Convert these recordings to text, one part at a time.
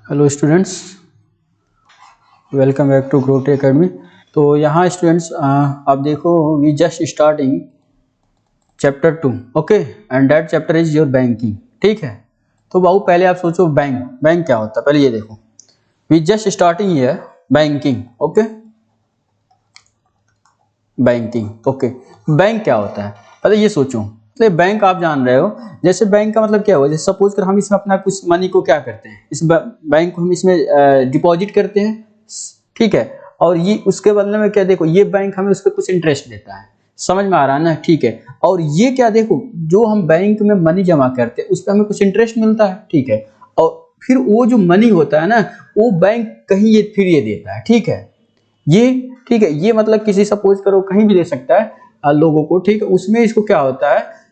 Hello students, welcome back to growth academy. तो यहाँ students आप देखो, we just starting chapter 2, okay, and that chapter is your banking. ठीक है, तो बाबू पहले आप सोचो बैंक क्या होता है। पहले ये देखो, we just starting here banking, okay, banking, okay. Bank क्या होता है पहले ये सोचो। तो बैंक आप जान रहे हो, जैसे बैंक का मतलब क्या हुआ, जैसे सपोज कर हम इसमें अपना कुछ मनी को क्या करते हैं, इस बैंक को हम इसमें डिपॉजिट करते हैं, ठीक है। और ये उसके बदले में क्या, देखो ये बैंक हमें उस पर कुछ इंटरेस्ट देता है, समझ में आ रहा है ना, ठीक है। और ये क्या, देखो जो हम बैंक में मनी जमा करते हैं उस पर हमें कुछ इंटरेस्ट मिलता है, ठीक है। और फिर वो जो मनी होता है ना, वो बैंक कहीं ये फिर ये देता है, ठीक है। ये ठीक है, ये मतलब किसी सपोज करो कहीं भी दे सकता है लोगों को, ठीक है। उसमें इसको क्या होता है,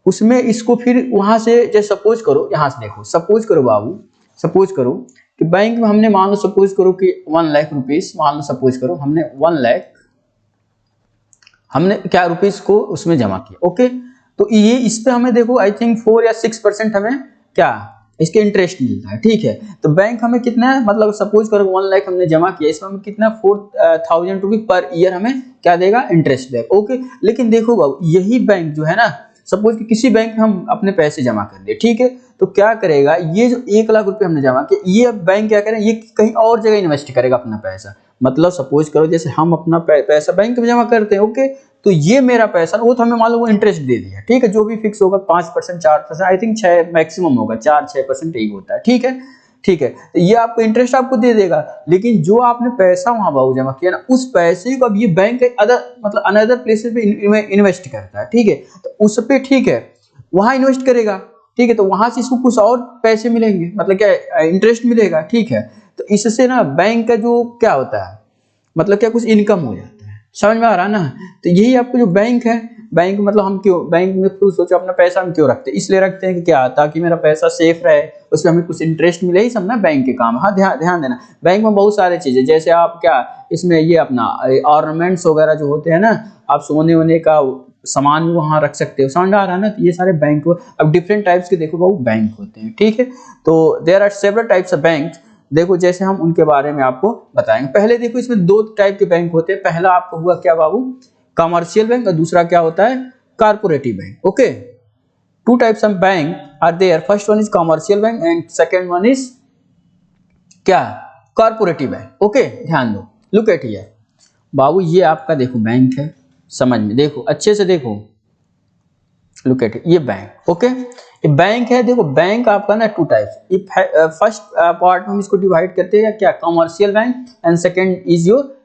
उसमें इसको फिर वहां से, जैसे सपोज करो यहाँ से देखो, सपोज करो बाबू, सपोज करो कि बैंक में हमने मान लो सपोज करो कि 1 लाख रुपीस, मान लो सपोज करो हमने 1 लाख हमने क्या रुपीस को उसमें जमा किया, ओके। तो ये इस पे हमें देखो आई थिंक 4 या 6% हमें क्या इसके इंटरेस्ट मिलता है, ठीक है। तो बैंक हमें कितना है, मतलब सपोज करो 1 लाख हमने जमा किया, इसमें हमें कितना 4000 रुपये पर ईयर हमें क्या देगा, इंटरेस्ट देगा, ओके। लेकिन देखो बाबू, यही बैंक जो है ना, सपोज कि किसी बैंक में हम अपने पैसे जमा कर दिए, ठीक है। तो क्या करेगा, ये जो 1 लाख रुपए हमने जमा किया, ये बैंक क्या करेगा, ये कहीं और जगह इन्वेस्ट करेगा अपना पैसा। मतलब सपोज करो जैसे हम अपना पैसा बैंक में जमा करते हैं, ओके। तो ये मेरा पैसा वो तो हमें मान लो वो इंटरेस्ट दे दिया, ठीक है, जो भी फिक्स होगा 5%, 4%, आई थिंक 6 मैक्सिमम होगा, 4-6% यही होता है, ठीक है, ठीक है। तो ये आपको इंटरेस्ट आपको दे देगा, लेकिन जो आपने पैसा वहां बाबू जमा किया ना, उस पैसे को अब ये बैंक अदर मतलब अनदर प्लेसेस पे इन्वेस्ट करता है, ठीक है। तो उस पे ठीक है, वहां इन्वेस्ट करेगा, ठीक है। तो वहां से इसको कुछ और पैसे मिलेंगे, मतलब क्या इंटरेस्ट मिलेगा, ठीक है। तो इससे ना बैंक का जो क्या होता है, मतलब क्या कुछ इनकम हो जाता है, समझ में आ रहा ना। तो यही आपको जो बैंक है, बैंक मतलब हम क्यों बैंक में खुद सोचो अपना पैसा हम क्यों रखते हैं, इसलिए रखते हैं कि क्या, ताकि मेरा पैसा सेफ रहे, उसमें हमें कुछ इंटरेस्ट मिले, ही सब ना बैंक के काम। हाँ, ध्यान देना, बैंक में बहुत सारी चीजें, जैसे आप क्या इसमें ये अपना ऑर्नामेंट्स वगैरह जो होते हैं ना, आप सोने वोने का सामान भी वहां रख सकते हो, समझ आ रहा है ना। तो ये सारे बैंक, अब डिफरेंट टाइप्स के देखो वो बैंक होते हैं, ठीक है। तो there are several types of bank, देखो जैसे हम उनके बारे में आपको बताएंगे। पहले देखो इसमें 2 टाइप के बैंक होते हैं, पहला आपको हुआ क्या बाबू, कमर्शियल बैंक, और दूसरा क्या होता है, corporative bank, okay. 2 types of bank are there, first one is commercial bank and second one is क्या, कॉर्पोरेटिव बैंक, ओके। ध्यान दो, लुक एट हियर बाबू, ये आपका देखो बैंक है, समझ में देखो, अच्छे से देखो, लुक एट ये बैंक, ओके। ये बैंक है, देखो बैंक आपका ना 2 टाइप्स, फर्स्ट पार्ट में हम इसको डिवाइड करते हैं क्या, commercial bank, and second is your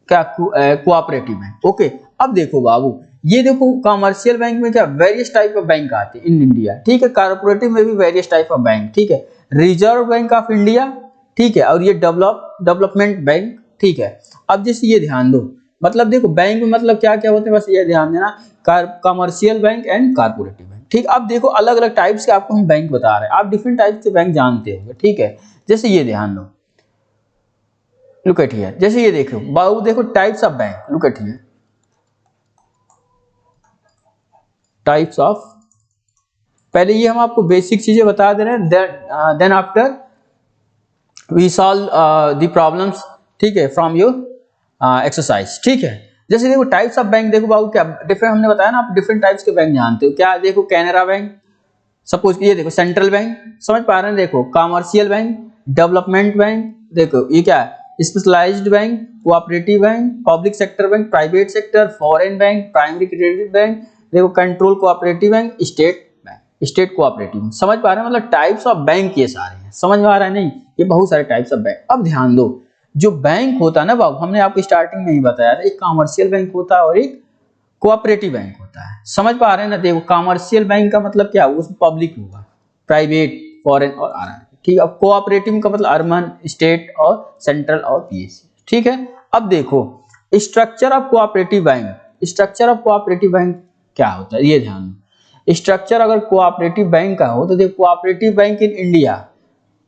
क्या, कोऑपरेटिव बैंक, ओके। अब देखो बाबू, ये देखो कमर्शियल बैंक में क्या वेरियस टाइप ऑफ बैंक आते हैं इन इंडिया, ठीक है। कॉर्पोरेटिव में भी वेरियस टाइप ऑफ बैंक, ठीक है। रिजर्व बैंक ऑफ इंडिया, ठीक है, और ये डेवलपमेंट बैंक, ठीक है। अब जैसे ये ध्यान दो, मतलब देखो बैंक में मतलब क्या क्या होते हैं, बस ये ध्यान देना, commercial bank and corporative bank, ठीक। अब देखो अलग अलग टाइप्स के आपको हम बैंक बता रहे हैं, आप डिफरेंट टाइप्स के बैंक जानते होंगे, ठीक है। जैसे ये ध्यान दो, लुक एट हियर, जैसे ये देखो बाबू, देखो types of bank, look at here, types of, पहले ये हम आपको बेसिक चीजें बता दे रहे हैं, then after we solve the problems, ठीक है, फ्रॉम योर एक्सरसाइज, ठीक है। जैसे देखो टाइप्स ऑफ बैंक, देखो बाबू क्या डिफरेंट, हमने बताया ना, आप डिफरेंट टाइप्स के बैंक जानते हो क्या, देखो कैनरा बैंक, सपोज ये देखो सेंट्रल बैंक, समझ पा रहे हैं, देखो कमर्शियल बैंक, डेवलपमेंट बैंक, देखो ये क्या है, specialised bank, cooperative bank, public sector bank, private sector, foreign bank, primary credit bank, देखो control cooperative bank, state bank, state cooperative, समझ पा रहे हैं, मतलब टाइप्स ऑफ बैंक ये सारे हैं, समझ में आ रहा है नहीं, ये बहुत सारे टाइप्स ऑफ बैंक। अब ध्यान दो, जो बैंक होता है ना बाबू, हमने आपको स्टार्टिंग में ही बताया था, एक कमर्शियल बैंक होता है और एक कोऑपरेटिव बैंक होता है, समझ पा रहे हैं ना। देखो कमर्शियल बैंक का मतलब क्या, उसमें पब्लिक होगा, प्राइवेट, फॉरेन और आर, ठीक है। अब कोऑपरेटिव का मतलब अर्बन, स्टेट और सेंट्रल और पीएससी, ठीक है। अब देखो structure of cooperative bank, structure of cooperative bank क्या होता है, ये ध्यान दो। स्ट्रक्चर अगर कोऑपरेटिव बैंक का हो तो देखो cooperative bank in India,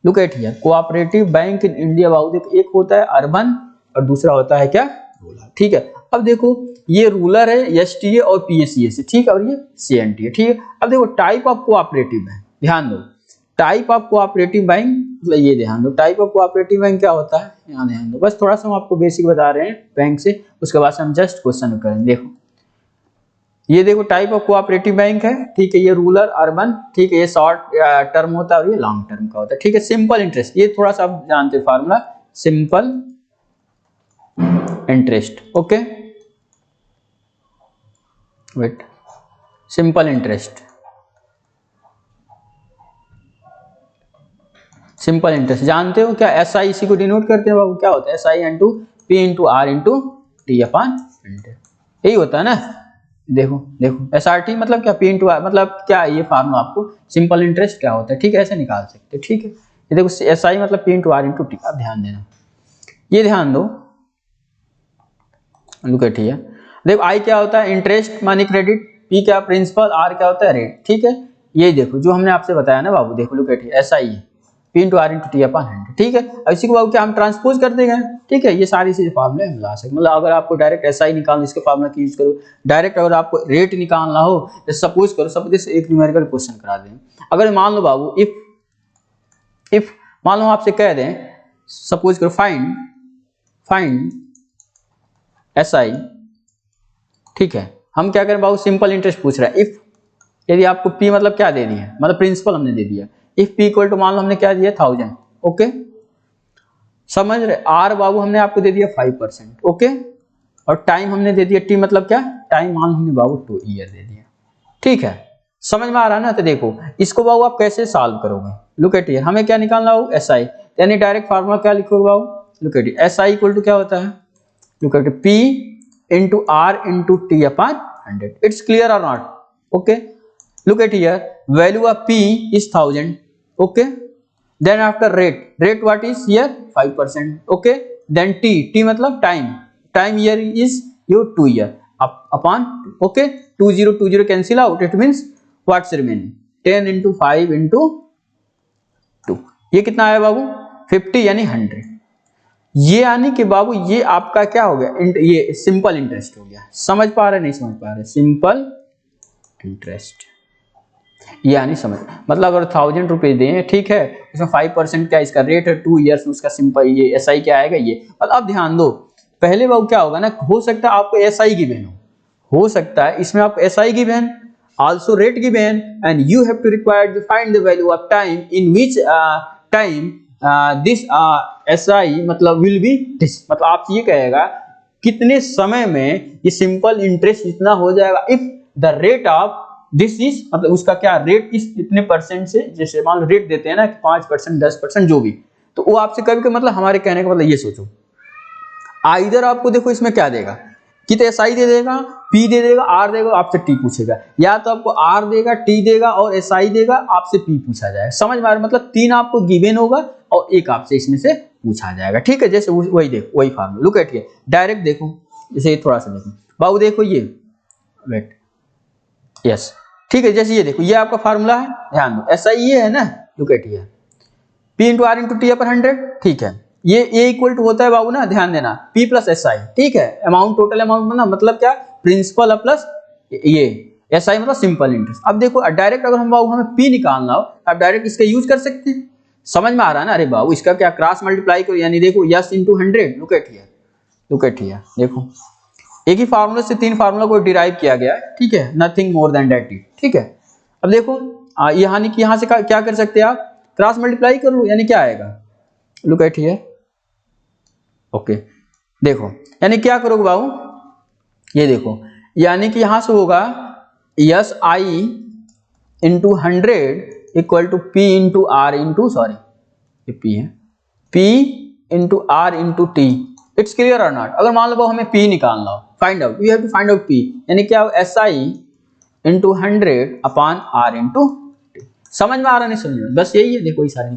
look at here, cooperative bank in India बाबू, देखो एक होता है अर्बन और दूसरा होता है क्या, रूरल, ठीक है। अब देखो ये रूरल है, एसटीए और पीएससीए से, ठीक है, और ये सीएनटी है, ठीक है। अब देखो टाइप ऑफ कोऑपरेटिव बैंक, ध्यान दो, टाइप ऑफ कोऑपरेटिव बैंक, मतलब ये ध्यान दो, टाइप ऑफ कोऑपरेटिव बैंक क्या होता है, यहाँ ध्यान दो, बस थोड़ा सा हम आपको बेसिक बता रहे हैं बैंक से, उसके बाद से हम जस्ट क्वेश्चन करेंगे। देखो ये देखो टाइप ऑफ कोऑपरेटिव बैंक है, ठीक है, ये रूरल अर्बन, ठीक है, ये शॉर्ट टर्म होता है और ये लॉन्ग टर्म का होता है, ठीक है। सिंपल इंटरेस्ट, ये थोड़ा सा आप जानते हैं formula, simple interest, okay, wait, simple interest, simple interest जानते हो क्या, एस आई इसी को डिनोट करते हैं बाबू, क्या होता है S I into P into R into T upon 100, यही होता है ना। देखो देखो एस आर टी मतलब क्या, पी इंटू आर मतलब क्या, ये फार्मूला आपको सिंपल इंटरेस्ट क्या होता है, ठीक है, ऐसे निकाल सकते हैं, ठीक है। ये देखो एस आई मतलब P into R into T, अब ध्यान देना, ये ध्यान दो, लुक एट हियर, देखो आई क्या होता है इंटरेस्ट मानी क्रेडिट, पी क्या प्रिंसिपल, आर क्या होता है रेट, ठीक है। ये देखो जो हमने आपसे बताया ना बाबू, देखो look at here, S I P into R into T upon 100, ठीक है। अब इसी को बाबू क्या हम ट्रांसपोज कर देंगे, ठीक है, ये सारी चीजें फार्मूले हम ला सकते, मतलब अगर आपको डायरेक्ट एस आई निकालना, इसके फार्मूला की यूज करो, डायरेक्ट अगर आपको रेट निकालना हो, सपोज करो सपोज एक न्यूमेरिकल क्वेश्चन करा दें, अगर मान लो बाबू इफ मान लो आपसे कह दें, सपोज करो फाइंड एस आई, ठीक है, हम क्या करें बाबू, सिंपल इंटरेस्ट पूछ रहा है, इफ यदि आपको पी मतलब क्या दे दिया, मतलब प्रिंसिपल हमने दे दिया, इफ पी इक्वल टू मान लो हमने क्या दिया 1000, ओके, समझ रहे, आर बाबू हमने आपको दे दिया 5%, ओके, और टाइम हमने दे दिया टी मतलब क्या, टाइम मान हमने बाबू 2 ईयर दे दिया, ठीक है, समझ में आ रहा है ना। तो देखो इसको बाबू आप कैसे सॉल्व करोगे, लुक एट हियर, हमें क्या निकालना हो एस आई, यानी डायरेक्ट फार्मूला क्या लिखोगे बाबू, look at here, S I equal to क्या होता है, look at P into R into T upon 100, it's clear और not, okay. Look at here, value of P is 1000, okay, then after rate what is here 5%, okay, then T मतलब time year is your 2 year upon, okay, 20 cancel out, it means what's remaining 10 into 5 into 2, ये कितना आया बाबू 50 यानी 100, ये यानी कि बाबू ये आपका क्या हो गया, ये सिंपल इंटरेस्ट हो गया, समझ पा रहे नहीं समझ पा रहे, सिंपल इंटरेस्ट यानी समझ, मतलब अगर 1000 रुपीज दें, ठीक है, उसमें 5% क्या इसका रेट है 2 ईयर्स, उसका सिंपल ये एस आई क्या आएगा ये। और अब ध्यान दो, पहले बाबू क्या होगा ना, हो सकता है आपको एस आई गिवन हो सकता है इसमें आपको S I given, also rate given, and you have to require to find the value of time in which time this S I मतलब विल बी दिस, मतलब आप ये कहेगा कितने समय में ये सिंपल इंटरेस्ट इतना हो जाएगा, if the rate of this is मतलब उसका क्या रेट इस इतने परसेंट से, जैसे मान लो रेट देते हैं ना 5% 10% जो भी, तो वो आपसे कभी मतलब हमारे कहने का मतलब ये सोचो, आइदर आपको देखो इसमें क्या देगा, कि तो एस आई दे देगा, पी दे देगा, आर देगा, आपसे टी पूछेगा, या तो आपको आर देगा, टी देगा और एस आई देगा, आपसे पी पूछा जाएगा, समझ में आ रहा है, मतलब 3 आपको गिवन होगा और एक आपसे इसमें से पूछा जाएगा, ठीक है। जैसे वही देखो वही formula, look at here, direct देखो, जैसे थोड़ा सा देखो बाबू, देखो ये वेट, यस, ठीक है, जैसे ये देखो ये आपका फार्मूला है, ध्यान दो एस आई ये है ना, look at here, P into R into T upon 100, ठीक है, ये इक्वल टू होता है बाबू ना, ध्यान देना, पी प्लस एस आई, ठीक है, अमाउंट टोटल अमाउंट ना, मतलब क्या प्रिंसिपल प्लस ये एस आई मतलब सिंपल इंटरेस्ट। अब देखो डायरेक्ट अगर हम बाबू हमें पी निकालना हो, अब डायरेक्ट इसका यूज कर सकते हैं, समझ में आ रहा है ना, अरे बाबू इसका क्या क्रॉस मल्टीप्लाई करो, यानी देखो yes into 100, look at here, देखो एक ही फार्मूले से 3 फार्मूला को डिराइव किया गया है, ठीक है, नथिंग मोर देन दैट, ठीक है। अब देखो यानी कि यहां से क्या कर सकते हैं आप, क्रॉस मल्टीप्लाई कर लो, यानी क्या आएगा, लुक एट हियर, ओके, देखो यानी क्या करोगे बाबू, ये देखो यानी कि यहां से होगा S I into 100 equal to P into R into, sorry ये पी है, P into R into T, it's clear और नॉट। अगर मान लो हमें पी निकालना हो, find out, we have to find out P, यानी क्या S I into 100 upon R into T, समझ में आ रहा नहीं समझ में, बस यही है, देखो ये सारे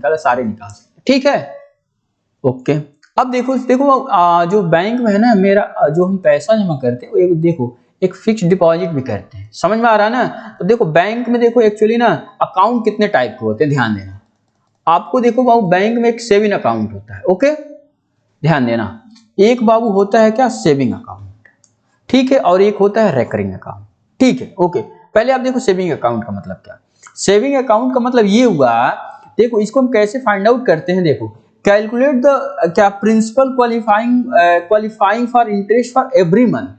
निकाल सकते, ठीक है, ओके। अब देखो जो बैंक में है ना, मेरा जो हम पैसा जमा करते हैं, एक देखो एक फिक्स डिपॉजिट भी करते हैं, समझ में आ रहा है ना। तो देखो बैंक में देखो एक्चुअली ना अकाउंट कितने टाइप के होते हैं, ध्यान देना, आपको देखो बाबू बैंक में एक सेविंग अकाउंट होता है, ओके, ध्यान देना, एक बाबू होता है क्या सेविंग अकाउंट, ठीक है, और एक होता है रेकरिंग अकाउंट, ठीक है, ओके। पहले आप देखो सेविंग अकाउंट का मतलब क्या, सेविंग अकाउंट का मतलब ये हुआ, देखो इसको हम कैसे फाइंड आउट करते हैं, देखो कैलकुलेट द क्या principal qualifying for interest for every month,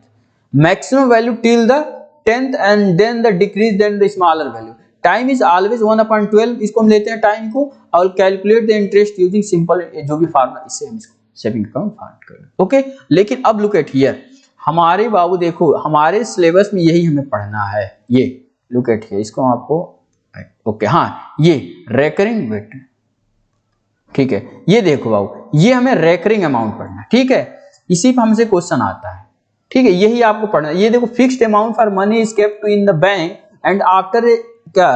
maximum value till the 10th and then the decrease then the smaller value, time is always 1/12, इसको हम लेते हैं टाइम को, और calculate the interest using simple जो भी formula, इससे हम इसको सेविंग अकाउंट फाइंड करेंगे। ओके, लेकिन अब लुक एट हियर, हमारे बाबू देखो हमारे सिलेबस में यही हमें पढ़ना है, ये लुक एट हियर, इसको आपको ओके हाँ ये रेकरिंग वेट, ठीक है, ये देखो बाबू ये हमें रेकरिंग अमाउंट पढ़ना, ठीक है, इसी पर हमसे क्वेश्चन आता है, ठीक है, यही आपको पढ़ना है। ये देखो fixed amount for money is kept in the bank and after क्या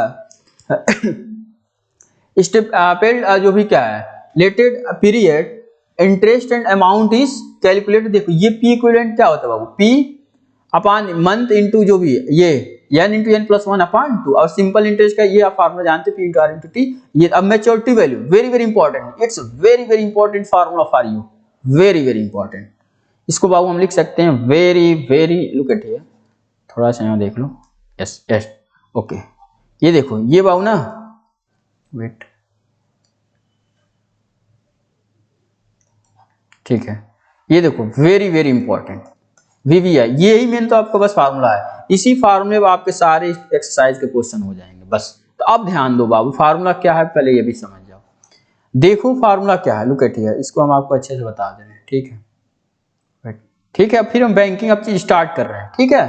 पेड जो भी क्या है लेटेड period interest and amount is calculated. देखो ये पी इक्विवेलेंट क्या होता है बाबू, पी अपॉन मंथ इनटू जो भी ये n इंटू n प्लस 1/2, और सिंपल इंटरेस्ट का ये आप फार्मूला जानते हैं, P into R into T. ये अब maturity value very very important, it's very very important formula for you, very very important. इसको बाबू हम लिख सकते हैं very very, look at here, थोड़ा सा यहाँ देख लो, यस यस ओके, ये देखो ये बाबू ना, वेट, ठीक है, ये देखो वेरी वेरी इंपॉर्टेंट वीवीआई, यही मेन तो आपका बस फार्मूला है, इसी फार्मूले में आपके सारे एक्सरसाइज के क्वेश्चन हो जाएंगे बस। तो अब ध्यान दो बाबू, फार्मूला क्या है पहले ये भी समझ जाओ। देखो फार्मूला क्या है, लुक एट हियर, इसको हम आपको अच्छे से बता दे रहे हैं, ठीक है, ठीक है। फिर हम बैंकिंग अब चीज स्टार्ट कर रहे हैं, ठीक है,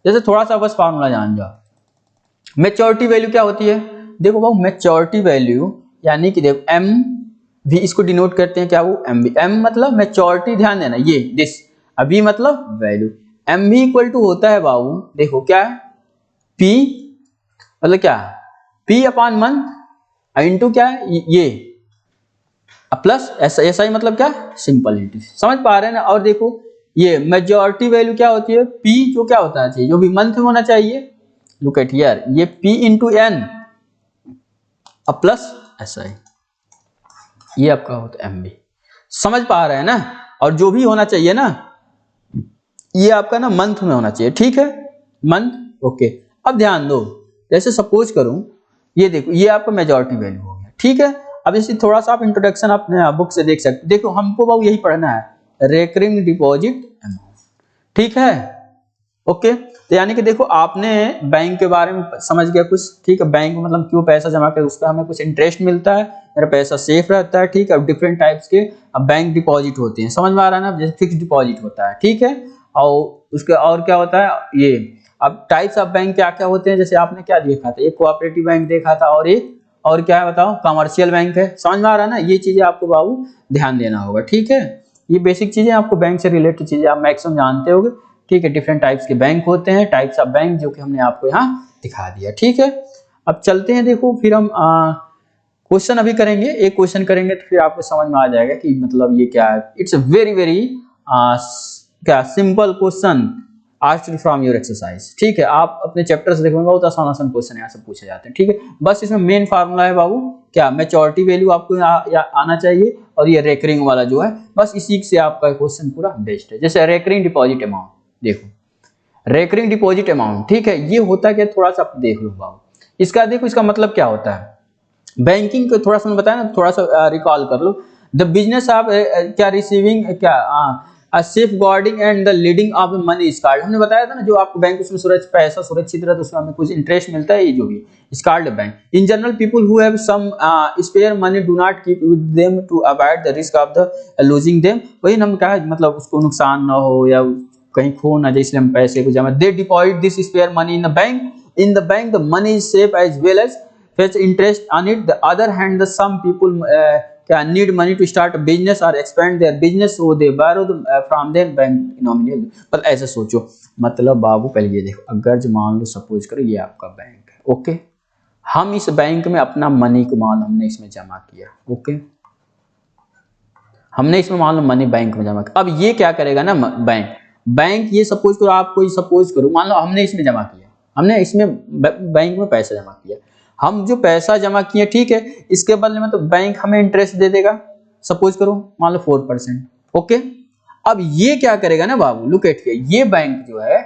जैसे थोड़ा सा बस फार्मूला जान जाओ। मैच्योरिटी वैल्यू क्या होती है, देखो बाबू मैच्योरिटी वैल्यू यानी कि देखो एम भी इसको डिनोट करते हैं क्या, वो एम बी, एम मतलब मैच्योरिटी, ध्यान देना ये दिस, अभी मतलब वैल्यू, एम भी इक्वल टू होता है बाबू, देखो क्या है पी मतलब क्या है पी अपॉन मंथ इंटू क्या है ये प्लस ऐसा ही मतलब क्या सिंपल इंटरेस्ट, समझ पा रहे हैं ना। और देखो ये मेजॉरिटी वैल्यू क्या होती है, पी जो क्या होता है जो भी मंथ में होना चाहिए, लुक एट हियर, ये पी इंटू एन अब प्लस ऐसा ही, ये आपका होता है एम बी, समझ पा रहे हैं ना। और जो भी होना चाहिए ना ये आपका ना मंथ में होना चाहिए, ठीक है, मंथ ओके। अब ध्यान दो, जैसे सपोज करूं ये देखो ये आपका मेजॉरिटी वैल्यू हो गया, ठीक है। अब इसी थोड़ा सा आप इंट्रोडक्शन अपने बुक से देख सकते, देखो हमको बाबू यही पढ़ना है रेकरिंग डिपॉजिट अमाउंट, ठीक है ओके। तो यानी कि देखो आपने बैंक के बारे में समझ गया कुछ, ठीक है, बैंक में मतलब क्यों पैसा जमा कर उसका हमें कुछ इंटरेस्ट मिलता है, मेरा पैसा सेफ रहता है, ठीक है। अब डिफरेंट टाइप्स के अब बैंक डिपॉजिट होते हैं, समझ में आ रहा है ना, जैसे फिक्स डिपॉजिट होता है, ठीक है, और उसके और क्या होता है ये, अब टाइप्स ऑफ बैंक क्या क्या होते हैं, जैसे आपने क्या देखा था, एक कोऑपरेटिव बैंक देखा था, और एक और क्या है बताओ, कमर्शियल बैंक है, समझ में आ रहा है ना। ये चीजें आपको बाबू ध्यान देना होगा, ठीक है, ये बेसिक चीजें आपको बैंक से रिलेटेड चीजें आप मैक्सिमम जानते होगे, ठीक है। डिफरेंट टाइप्स के बैंक होते हैं, टाइप्स ऑफ बैंक जो कि हमने आपको यहाँ दिखा दिया, ठीक है। अब चलते हैं, देखो फिर हम क्वेश्चन अभी करेंगे, एक क्वेश्चन करेंगे तो फिर आपको समझ में आ जाएगा कि मतलब ये क्या है। इट्स अ वेरी वेरी क्या simple question asked from your exercise, ठीक है। आप अपने चैप्टर से देखोगे बहुत आसान आसान क्वेश्चन यहाँ से पूछे जाते हैं, ठीक है। बस इसमें मेन फार्मूला है बाबू क्या, मैच्योरिटी वैल्यू आपको आना चाहिए, और ये रेकरिंग वाला जो है बस इसी से आपका क्वेश्चन पूरा बेस्ट है। जैसे रेकरिंग डिपॉजिट अमाउंट, देखो रेकरिंग डिपॉजिट अमाउंट, ठीक है, ये होता है क्या, थोड़ा सा आप देख लो बाबू, इसका देखो इसका मतलब क्या होता है, बैंकिंग को थोड़ा सा बताया ना, थोड़ा सा रिकॉल कर लो। द बिजनेस ऑफ क्या रिसीविंग क्या safeguarding and the lending of money is called, हमने बताया था ना, जो आपको बैंक उसमें पैसा सुरक्षित रहता है उसमें हमें कुछ इंटरेस्ट मिलता है, ये जो भी is called bank. In general people who have some spare money do not keep with them to avoid the risk of the losing them, वही हम कहा मतलब उसको नुकसान ना हो या कहीं खो ना जाए, इसलिए हम पैसे को जमा, they deposit this spare money in the bank, in the bank the money is safe as well as fetch interest on it. The other hand the some people can need money to start a business or expand their business, so they borrow from their bank nominal। पर ऐसे सोचो, मतलब बाबू पहले ये देखो, अगर जो मान लो सपोज करो ये आपका बैंक है, ओके, हम इस बैंक में अपना मनी को मान लो हमने इसमें जमा किया, ओके, हमने इसमें मान लो मनी बैंक में जमा किया। अब ये क्या करेगा ना बैंक ये सपोज करो, आपको सपोज करो मान लो हमने इसमें जमा किया, हमने इसमें बैंक में पैसा जमा किया, हम जो पैसा जमा किए, ठीक है, इसके बदले में तो बैंक हमें इंटरेस्ट दे देगा, सपोज करो मान लो 4%, ओके। अब ये क्या करेगा ना बाबू, लुक एट हियर, ये बैंक जो है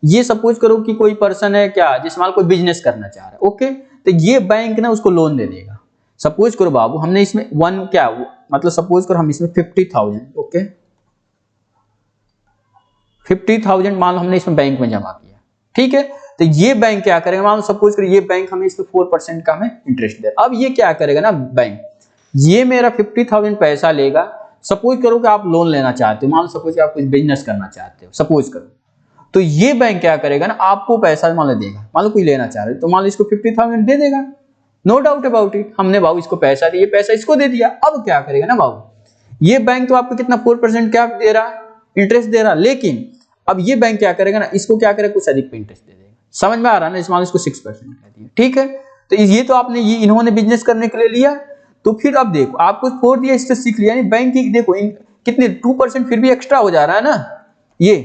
ये सपोज करो कि कोई पर्सन है क्या जिस माल कोई बिजनेस करना चाह रहा है, ओके, तो ये बैंक ना उसको लोन दे देगा, सपोज करो बाबू हमने इसमें वन क्या मतलब सपोज करो हम इसमें 50,000 ओके 50,000 मान लो हमने इसमें बैंक में जमा किया, ठीक है। तो ये बैंक क्या करेगा, मान लो सपोज करो ये बैंक हमें इसमें 4% का हमें इंटरेस्ट दे। अब ये क्या करेगा ना बैंक, ये मेरा 50,000 पैसा लेगा। सपोज करो कि आप लोन लेना चाहते हो, मान लो सपोज आप कुछ बिजनेस करना चाहते हो सपोज करो, तो ये बैंक क्या करेगा ना आपको पैसा मान लो देगा। मान लो कोई लेना चाह रहे तो मान लो इसको 50,000 दे देगा, नो डाउट अबाउट इट। हमने बाबू इसको पैसा दिया, पैसा इसको दे दिया। अब क्या करेगा ना बाबू, ये बैंक तो आपको कितना 4% क्या दे रहा है, इंटरेस्ट दे रहा, लेकिन अब ये बैंक क्या करेगा ना इसको क्या करेगा कुछ अधिक पे इंटरेस्ट दे देगा। समझ में आ रहा है ना, इस मान लो इसको 6% कह दिया, ठीक है। तो ये तो आपने ये इन्होंने बिजनेस करने के लिए लिया, तो फिर अब देखो आपको 4 दिया, इससे 6 लिया, यानी बैंक की देखो कितने 2% फिर भी एक्स्ट्रा हो जा रहा है ना ये,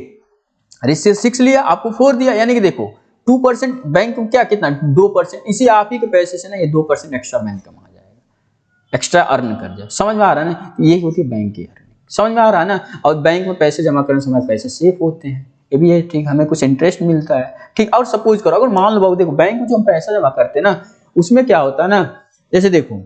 अरे इससे 6 लिया आपको 4 दिया, यानी कि देखो 2% बैंक को क्या कितना 2%, इसी आप ही के पैसे से ना ये 2% एक्स्ट्रा बैंक कमा जाएगा, एक्स्ट्रा अर्न कर जाए। समझ में आ रहा है ना, ये होती है बैंक की अर्निंग। समझ में आ रहा है ना, और बैंक में पैसे जमा करने से हमारे पैसे सेफ होते हैं, ये भी है, ठीक, हमें कुछ इंटरेस्ट मिलता है, ठीक। और सपोज करो अगर मान लो बाबू देखो बैंक में जो हम पैसा जमा करते हैं ना उसमें क्या होता है ना, जैसे देखो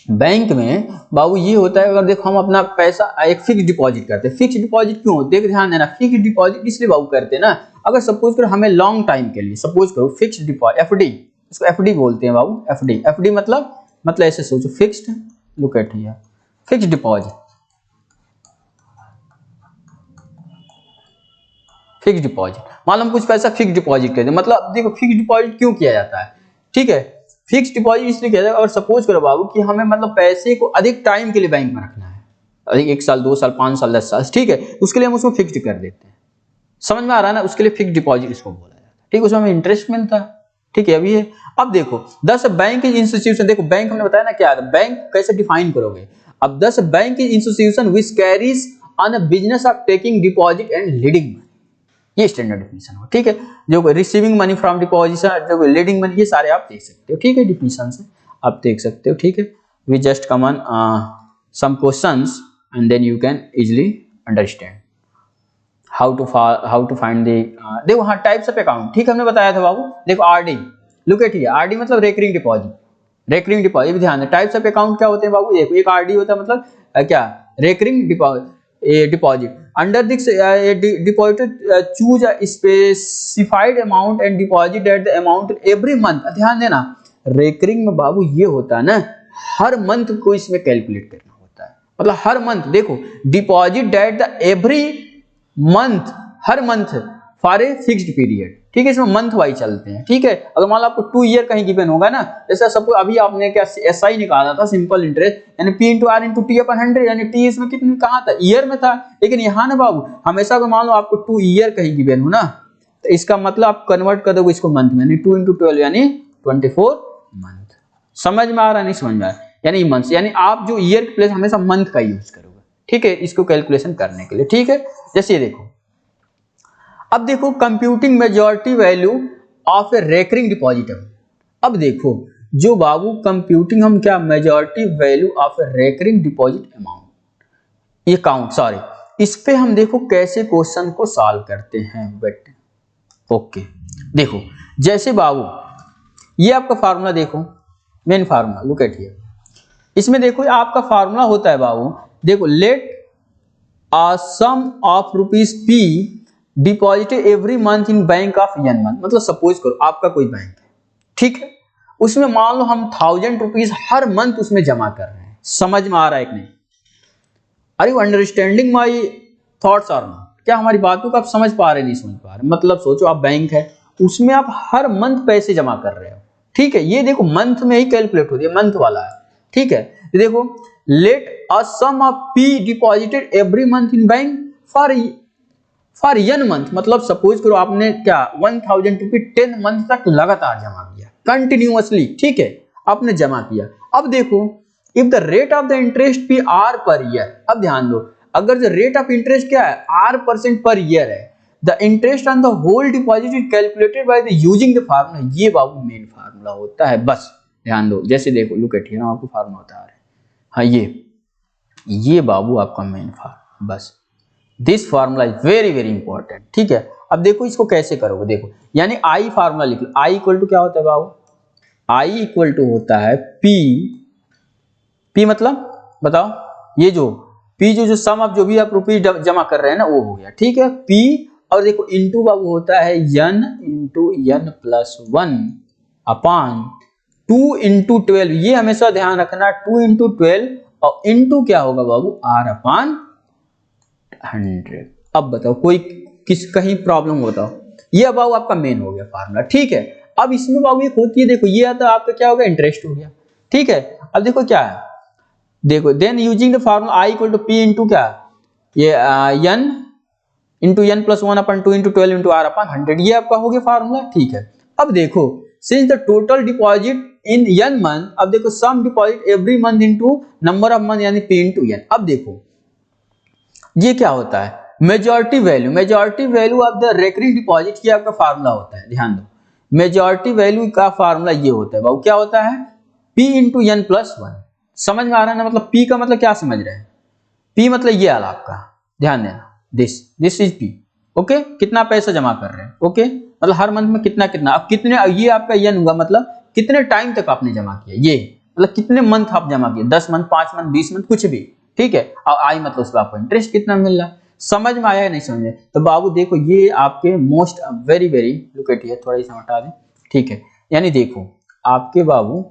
बैंक में बाबू ये होता है, अगर देखो हम अपना पैसा एक फिक्स डिपॉजिट करते हैं। फिक्स डिपॉजिट क्यों होते हैं, ध्यान देना, फिक्स डिपॉजिट इसलिए बाबू करते हैं ना, अगर सपोज करो हमें लॉन्ग टाइम के लिए, सपोज करो फिक्स डिपॉजिट एफडी, इसको एफडी बोलते हैं बाबू, एफडी। एफडी मतलब ऐसे सोचो fixed, look at here, fix deposit, fix deposit, मान लो हम कुछ पैसा फिक्स डिपॉजिट करते हैं। मतलब देखो फिक्स डिपॉजिट क्यों किया जाता है, ठीक है, फिक्स डिपॉजिट इसलिए किया जाता है। और सपोज करो बाबू कि हमें मतलब पैसे को अधिक टाइम के लिए बैंक में रखना है, अधिक 1 साल 2 साल 5 साल 10 साल, ठीक है, उसके लिए हम उसको फिक्स्ड कर देते हैं। समझ में आ रहा है ना, उसके लिए फिक्स डिपॉजिट इसको बोला जाता है, ठीक, उसमें हमें इंटरेस्ट मिलता है, ठीक है। अभी है, अब देखो 10 बैंक इंस्टीट्यूशन, देखो बैंक हमने बताया ना क्या है, बैंक कैसे डिफाइन करोगे। अब 10 bank institution which carries on a business of taking deposit and leading, ये स्टैंडर्ड डिफिनेशन हो, ठीक है। जो रिसीविंग मनी फ्रॉम डिपॉजिशन, जो लीडिंग मनी, ये सारे आप देख सकते हो, ठीक है, डिफिनेशन से आप देख सकते हो, ठीक है। We just come on some questions and then you can easily understand how to find the देखो हाँ टाइप्स ऑफ अकाउंट, ठीक हमने बताया था बाबू। देखो RD, look at here, RD मतलब रेकरिंग डिपॉजिट, रेकरिंग डिपॉजिट, ध्यान है। टाइप्स ऑफ अकाउंट क्या होते हैं बाबू, देखो एक आरडी होता है मतलब क्या recurring deposit. Under this depositor choose a specified amount and deposit that the amount every month. ध्यान देना, रेकरिंग में बाबू ये होता है ना हर मंथ को इसमें कैलकुलेट करना होता है, मतलब हर मंथ देखो deposit that the every month, her month for a fixed period, ठीक है, इसमें मंथ वाइज चलते हैं, ठीक है। अगर मान लो आपको 2 ईयर कहीं गिवन होगा ना, जैसे सबको अभी आपने क्या एसआई निकाला था सिंपल इंटरेस्ट, यानी P into R into T upon 100, यानी टी इसमें कितनी कहाँ था, ईयर में था। लेकिन यहाँ ना बाबू हमेशा अगर मान लो आपको 2 ईयर कहीं गिवन हो ना, तो इसका मतलब आप कन्वर्ट कर दोगे इसको मंथ में, यानी 2 इंटू 12 यानी 24 मंथ। समझ में आ रहा है, नहीं समझ में आ रहा है, यानी मंथ, यानी आप जो ईयर के प्लेस हमेशा मंथ का यूज करोगे, ठीक है, इसको कैलकुलेशन करने के लिए, ठीक है। जैसे ये देखो, अब देखो computing majority value of A recurring deposit. अब देखो जो बाबू कंप्यूटिंग हम क्या majority value of A recurring deposit amount, ये काउंट सॉरी, इस पे हम देखो कैसे क्वेश्चन को सॉल्व करते हैं बेटे। ओके देखो जैसे बाबू ये आपका फार्मूला देखो, main formula look at here, इसमें देखो आपका फार्मूला होता है बाबू, देखो let a sum of ₹P deposited every month in bank of n month. मतलब सपोज करो आपका कोई बैंक है, ठीक है, उसमें मान लो हम ₹1000 हर मंथ उसमें जमा कर रहे हैं। समझ में आ रहा है कि नहीं, are you understanding my thoughts और नॉट, क्या हमारी बातों को आप समझ पा रहे नहीं समझ पा रहे। मतलब सोचो आप बैंक है, उसमें आप हर मंथ पैसे जमा कर रहे हो, ठीक है, ये देखो मंथ में ही कैलकुलेट होती है, मंथ वाला है, ठीक है। देखो let a sum of P deposited every month in bank for n month, मतलब सपोज करो आपने क्या ₹1000 10 मंथ तक लगातार जमा किया कंटिन्यूअसली, ठीक है, आपने जमा किया। अब देखो if the rate of the interest P R per year, अब ध्यान दो अगर जो रेट ऑफ इंटरेस्ट क्या है R% पर ईयर है, the interest on the whole deposit is calculated by the using the formula. ये बाबू मेन फार्मूला होता है, बस ध्यान दो। जैसे देखो लुक एट हियर, आपको फार्मूला बता रहे हैं, हाँ ये बाबू आपका मेन फार्मूला, बस this formula is very very important, ठीक है। अब देखो इसको कैसे करोगे, देखो यानी आई फार्मूला लिख लो, आई इक्वल टू क्या होता है बाबू, आई इक्वल टू होता है P पी मतलब बताओ, ये जो पी जो सम ऑफ जो भी आप रुपीज जमा कर रहे हैं ना वो हो गया, ठीक है। पी और देखो इंटू बाबू होता है n into n plus 1 upon 2 into 12, ये हमेशा ध्यान रखना 2 इंटू 12 और इंटू क्या होगा बाबू r अपान 100। अब बताओ कोई कहीं प्रॉब्लम होता हो, ये बाबू आपका मेन हो गया फार्मूला, ठीक है। अब इसमें बाबू एक होती है, देखो ये आता आपका क्या हो गया, इंटरेस्ट हो गया, ठीक है। अब देखो क्या है, देखो then using the formula i equal to P into क्या, ये n into n plus 1 upon 2 into 12 into r upon 100, ये आपका हो गया फार्मूला, ठीक है। अब देखो since the total deposit in n month, अब देखो sum deposit every month into number of month यानी p इंटू n। अब देखो ये क्या होता है, majority value of the recurring deposit की आपका फार्मूला होता है, ध्यान दो मेजॉरिटी वैल्यू का फार्मूला ये होता है बाबू, क्या होता है p इंटू n प्लस 1। समझ में आ रहा है ना, मतलब p का मतलब क्या समझ रहे हैं, p मतलब ये वाला आपका, ध्यान देना दिस इज p, ओके। कितना पैसा जमा कर रहे हैं, ओके, मतलब हर मंथ में कितना कितना, अब कितने, ये आपका n हुआ मतलब कितने टाइम तक आपने जमा किया, ये मतलब कितने मंथ आप जमा किए, 10 मंथ 5 मंथ 20 मंथ कुछ भी, ठीक है। और आई मतलब उसका आपको इंटरेस्ट कितना मिल रहा है। समझ में आया या नहीं समझे, तो बाबू देखो ये आपके most very look at here, थोड़ा सा हटा दें, ठीक है। यानी देखो आपके बाबू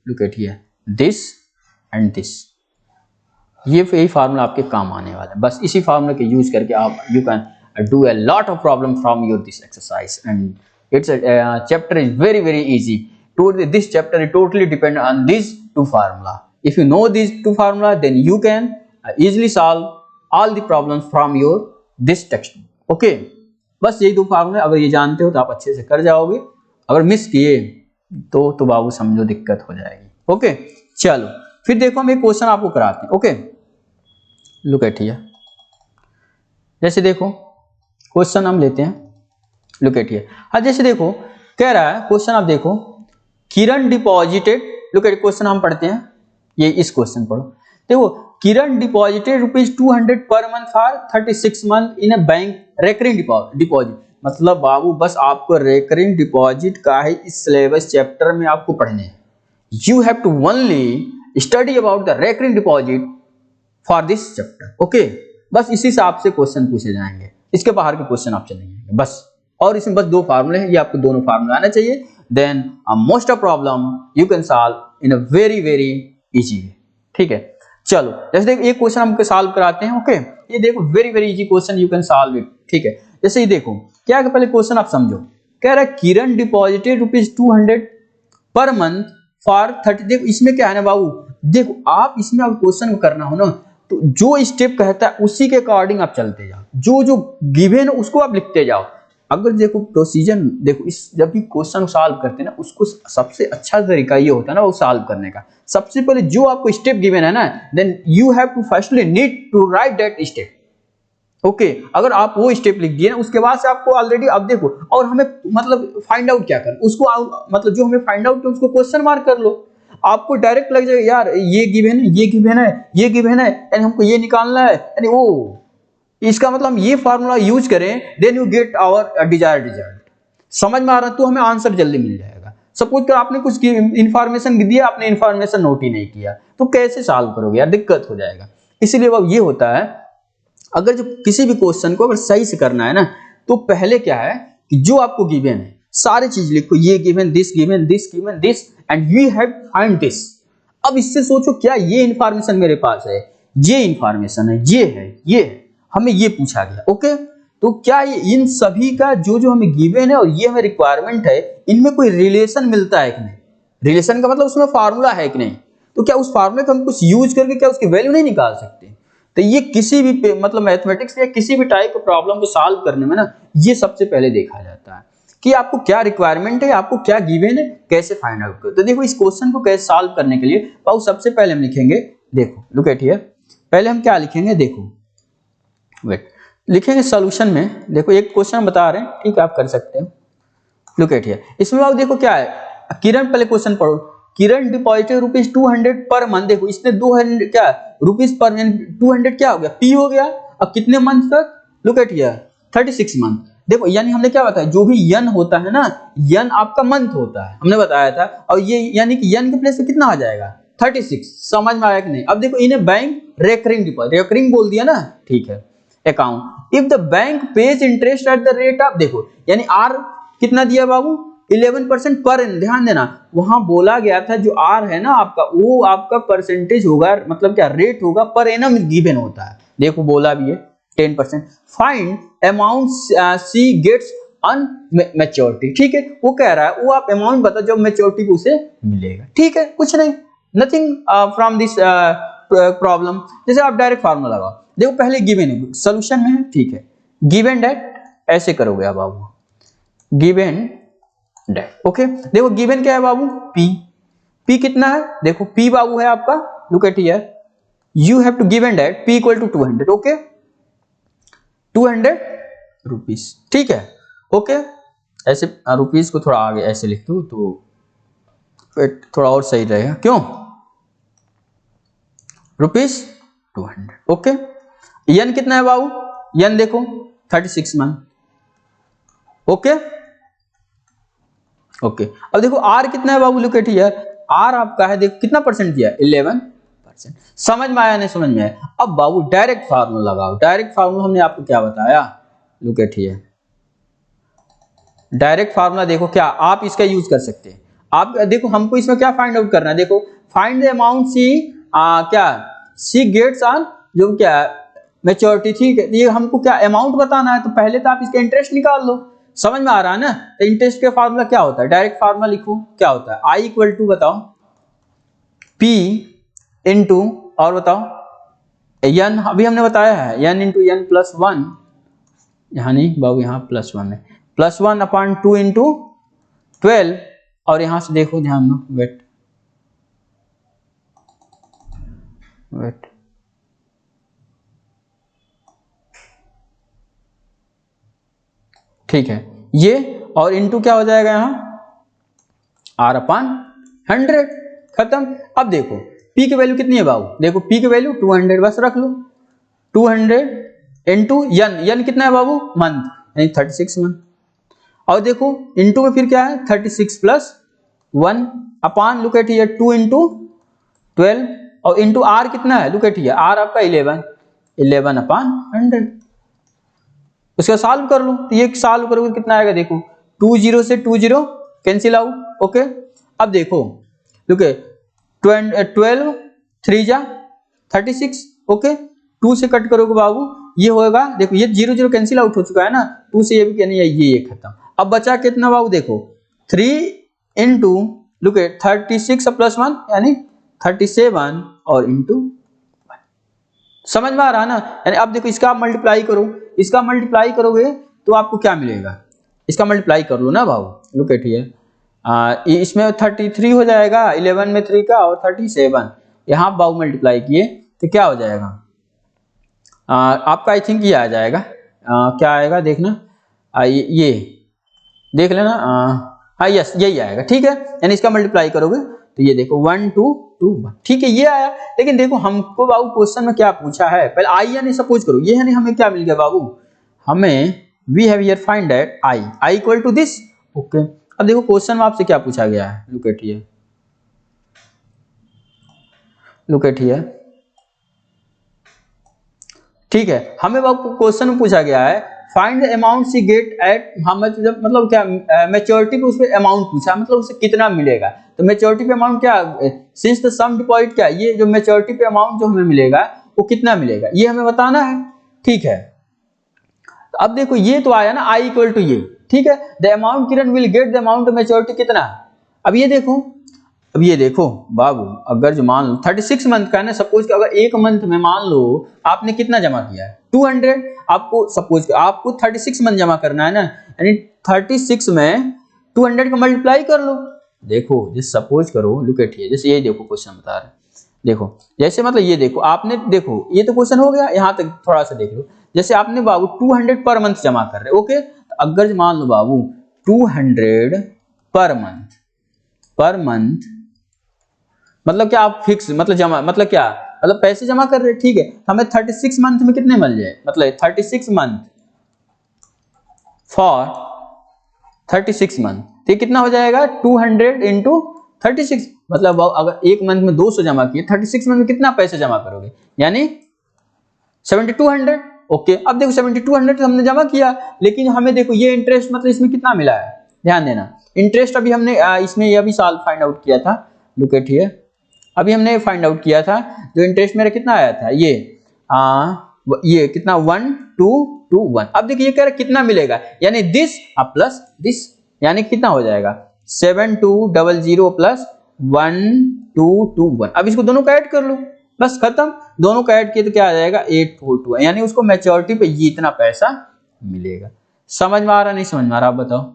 look at here this and this, ये यही फार्मूला आपके काम आने वाला है, बस इसी फार्मूला के यूज करके आप you can do a lot of problem from your this exercise and it's chapter is very easy. This chapter is totally depend on these two formula. If you know these two formula, then you can easily solve all the problems from your this textbook. Okay, बस यही दो फार्मूले अगर ये जानते हो तो आप अच्छे से कर जाओगे, अगर मिस किए तो बाबू समझो दिक्कत हो जाएगी। ओके चलो फिर देखो हम एक क्वेश्चन आपको कराते हैं। ओके लुक एट हियर, जैसे देखो क्वेश्चन हम लेते हैं, लुक एट हियर। हाँ जैसे देखो कह रहा है क्वेश्चन, आप देखो किरण डिपॉजिटेड, लुक एट क्वेश्चन हम पढ़ते हैं, ये इस क्वेश्चन पढ़ो। देखो किरण deposited ₹200 per month for 36 month in a bank recurring deposit, मतलब बाबू बस आपको रेकरिंग डिपॉजिट का ही इस सिलेबस चैप्टर में आपको पढ़ने हैं। You have to only study about the recurring deposit for this chapter. Okay बस इसी हिसाब से क्वेश्चन पूछे जाएंगे, इसके बाहर के क्वेश्चन आपसे नहीं आएंगे बस। और इसमें बस दो फार्मूले हैं, ये आपको दोनों फार्मूले आना चाहिए, then most of problem you can solve in a very easy way। ठीक है चलो जैसे देखो एक क्वेश्चन हमको सॉल्व कराते हैं। ओके ये देखो very easy question, you can solve it. ठीक है जैसे ये देखो क्या है, पहले क्वेश्चन आप समझो। कह रहा है किरण डिपॉजिटेड ₹200 पर मंथ फॉर 30। देखो इसमें क्या है ना बाबू, देखो आप इसमें अब क्वेश्चन को करना हो ना तो जो स्टेप कहता है उसी के अकॉर्डिंग आप चलते जाओ, जो गिवन है उसको आप लिखते जाओ। अगर देखो प्रोसीजर देखो, इस जब भी क्वेश्चन सॉल्व करते हैं ना उसको सबसे अच्छा तरीका ये होता है ना वो सॉल्व करने का। सबसे पहले जो आपको स्टेप गिवन है ना, then you have to firstly need to write that step. Okay अगर आप वो स्टेप लिख दिए ना उसके बाद से आपको ऑलरेडी, अब देखो और हमें मतलब फाइंड आउट क्या करना उसको, मतलब जो हमें फाइंड आउट है उसको क्वेश्चन मार्क कर लो, आपको डायरेक्ट लग जाएगा यार ये गिवन है, ये गिवन है, ये गिवन है, यानी हमको ये निकालना है, यानी वो इसका मतलब हम ये फार्मूला यूज करें, then you get our desired result. समझ में आ रहा है, तो हमें आंसर जल्दी मिल जाएगा। सपोज कर आपने कुछ इंफॉर्मेशन दिया, आपने इंफॉर्मेशन नोट ही नहीं किया तो कैसे सॉल्व करोगे यार, दिक्कत हो जाएगा। इसीलिए अब ये होता है अगर जो किसी भी क्वेश्चन को अगर सही से करना है ना तो पहले क्या है कि जो आपको गिवन है सारी चीज लिखो, ये given this and we have find this. अब इससे सोचो क्या ये इंफॉर्मेशन मेरे पास है, ये इंफॉर्मेशन है, ये है, हमें ये पूछा गया। ओके तो क्या ये इन सभी का जो हमें गिवन है और ये हमें रिक्वायरमेंट है, इनमें कोई रिलेशन मिलता है कि नहीं, रिलेशन का मतलब उसमें फार्मूला है कि नहीं, तो क्या उस फार्मूले को हम कुछ यूज करके क्या उसकी वैल्यू नहीं निकाल सकते। तो ये किसी भी मतलब मैथमेटिक्स या किसी भी टाइप के प्रॉब्लम को सॉल्व करने में ना ये सबसे पहले देखा जाता है कि आपको क्या रिक्वायरमेंट है, आपको क्या गिवन है, कैसे फाइंड आउट करो। तो देखो इस क्वेश्चन को कैसे सॉल्व करने के लिए पाओ सबसे पहले हम लिखेंगे, देखो लुक एट हियर, पहले हम क्या लिखेंगे, देखो वेट लिखेंगे सॉल्यूशन में। देखो एक क्वेश्चन बता रहे हैं, ठीक है आप कर सकते हो। लुक एट हियर, इसमें आप देखो क्या है, किरण पहले क्वेश्चन पढ़ो। किरण डिपॉजिटेड ₹200 पर मंथ, देखो इसने 200 क्या रुपीज पर 200 क्या हो गया, पी हो गया। अब कितने मंथ तक, लुक एट हियर 36 मंथ। देखो यानी हमने क्या बताया, जो भी यन होता है ना, यन आपका मंथ होता है हमने बताया था, और ये यानी कि यन के प्लेस पे कितना आ जाएगा 36। समझ में आया कि नहीं? अब देखो इन्हें बैंक रेकरिंग डिपॉजिट, रेकरिंग बोल दिया ना, ठीक है। Account if the bank page interest at the rate of, देखो यानी आर कितना दिया बाबू 11% पर एनम। ध्यान देना वहां बोला गया था जो आर है ना आपका, वो आपका परसेंटेज होगा, मतलब क्या रेट होगा पर एनम गिवन होता है। देखो बोला भी है 10%। Find amount she gets on maturity, ठीक है। वो कह रहा है वो आप अमाउंट बता जो मैच्योरिटी को उसे मिलेगा, ठीक है। कुछ नहीं, नथिंग फ्रॉम दिस प्रॉब्लम। जैसे आप डायरेक्ट फार्मूला लगाओ, देखो पहले गिवन है, सॉल्यूशन में है, ठीक है। गिवन डेट ऐसे करोगे आप बाबू, गिवन डेट, ओके। देखो गिवन क्या है बाबू, पी। पी कितना है, देखो पी बाबू है आपका, look at here, you have to given that P equal to 200, okay, 200 rupees, ठीक है, ओके। ऐसे रुपीस को थोड़ा आगे ऐसे लिख दो तो थोड़ा और सही रहेगा, क्यों, रुपीस 200, ओके। यन कितना है बाबू, यन देखो 36 मंथ, ओके ओके। अब देखो आर कितना है बाबू, लुक एट हियर, आर आपका है, देखो कितना परसेंट दिया, 11%। समझ में आया नहीं समझ में आया? अब बाबू डायरेक्ट फार्मूला लगाओ। डायरेक्ट फार्मूला हमने आपको क्या बताया, look at here, direct formula देखो क्या आप इसका यूज कर सकते हैं। आप देखो हमको इसमें क्या फाइंड आउट करना है, देखो फाइंड द अमाउंट सी क्या सी गेट्स ऑन जो क्या मैच्योरिटी, ठीक है। ये हमको क्या अमाउंट बताना है, तो पहले तो आप इसका इंटरेस्ट निकाल लो। समझ में आ रहा है ना? तो इंटरेस्ट का फार्मूला क्या होता है, डायरेक्ट फार्मूला लिखो, क्या होता है, आई इक्वल टू बताओ पी इंटू, और बताओ एन, अभी हमने बताया है एन इंटू एन प्लस 1, यहाँ नहीं बाबू, यहाँ प्लस 1 है, प्लस 1 अपॉन 2 इंटू 12, और यहां से देखो ध्यान दो, वेट वेट, ठीक है ये, और इंटू क्या हो जाएगा यहाँ आर अपॉन 100, खत्म। अब देखो पी की वैल्यू कितनी है बाबू, देखो पी की वैल्यू 200, बस रख लो 200 इंटू यन, यन कितना है बाबू मंथ, यानी 36 मंथ, और देखो इंटू में फिर क्या है 36 plus 1 upon, look at here 2 into 12, और इंटू आर कितना है, लुक एट हियर आर आपका 11 अपॉन 100। उसका सॉल्व कर लो, तो ये सॉल्व करोगे कितना आएगा, देखो 20 से 20 कैंसिल आउट, ओके। अब देखो लुक एट 12 3 जा 36, ओके, 2 से कट करोगे बाबू ये होगा, देखो ये 0 कैंसिल आउट हो चुका है ना, 2 से ये भी कहने ये खत्म। अब बचा कितना बाबू, देखो 3 इंटू लुक एट 36 प्लस 1 यानी 37 और इंटू, समझ में आ रहा है ना? यानी अब देखो इसका मल्टीप्लाई करो, इसका मल्टीप्लाई करोगे तो आपको क्या मिलेगा, इसका मल्टीप्लाई कर लो ना बाबू, लुक एट हियर, इसमें 33 हो जाएगा, 11 में 3 का, और 37 यहाँ बाबू मल्टीप्लाई किए तो क्या हो जाएगा, आपका आई थिंक ये आ जाएगा, क्या आएगा देखना, ये देख लेना, हाँ यस यही आएगा, ठीक है। यानी इसका मल्टीप्लाई करोगे तो ये देखो 1 2 2 1, ठीक है ये आया। लेकिन देखो हमको बाबू क्वेश्चन में क्या पूछा है, पहले आई यानी सपोज करो ये यानी हमें क्या मिल गया बाबू, हमें we have here find that I equal to this, okay. अब देखो क्वेश्चन में आपसे क्या पूछा गया है, look at here, look at here, ठीक है। हमें बाबू क्वेश्चन में पूछा गया है find the amount she get at, हमें मतलब क्या मैच्योरिटी पे उस पे अमाउंट पूछा, मतलब उसे कितना मिलेगा, तो मैच्योरिटी पे अमाउंट क्या, सिंस द सम डिपॉजिट क्या, ये जो मैच्योरिटी पे अमाउंट जो हमें मिलेगा वो कितना मिलेगा ये हमें बताना है, ठीक है। अब देखो ये तो आया ना आई इक्वल टू ये, ठीक है, the amount Kiran will get the amount maturity कितना, अब ये देखो, अब ये देखो बाबू अगर जो मान लो 36 मंथ का है ना, सपोज कि अगर एक मंथ में मान लो आपने कितना जमा किया है 200, आपको सपोज आपको 36 मंथ जमा करना है ना, यानी 36 में 200 का मल्टीप्लाई कर लो। देखो जैसे सपोज करो, लुक एट हियर, जैसे ये देखो क्वेश्चन बता रहे, देखो जैसे मतलब ये देखो आपने, देखो ये तो क्वेश्चन हो गया, यहाँ तक थोड़ा सा देख लो, जैसे आपने बाबू 200 पर मंथ जमा कर रहे, ओके। तो अगर मान लो बाबू 200 पर मंथ मतलब क्या आप फिक्स मतलब जमा मतलब क्या मतलब पैसे जमा कर रहे हैं, ठीक है। हमें 36 मंथ में कितने मिल जाए, मतलब 36 मंथ फॉर 36 मंथ, तो कितना हो जाएगा 200 इंटू 36, मतलब अगर एक मंथ में 200 जमा किए, 36 मंथ में कितना पैसा जमा करोगे, यानी 7200। ओके, अब देखो 7200 हमने जमा किया, लेकिन हमें देखो ये इंटरेस्ट मतलब इसमें कितना मिला है, ध्यान देना। इंटरेस्ट अभी हमने इसमें ये अभी साल फाइंड आउट किया था, लुक एट हियर, अभी हमने फाइंड आउट किया था जो इंटरेस्ट मेरा कितना आया था, ये कितना 1221। अब देखिए ये कह रहा है कितना मिलेगा, यानी दिस प्लस दिस, यानी कितना हो जाएगा 7200 प्लस 1221। अब इसको दोनों का ऐड कर लो, बस खत्म, दोनों का ऐड किए तो क्या आ जाएगा 842, यानी उसको मैच्योरिटी पे ये इतना पैसा मिलेगा। समझ में आ रहा नहीं समझ में आ रहा, आप बताओ,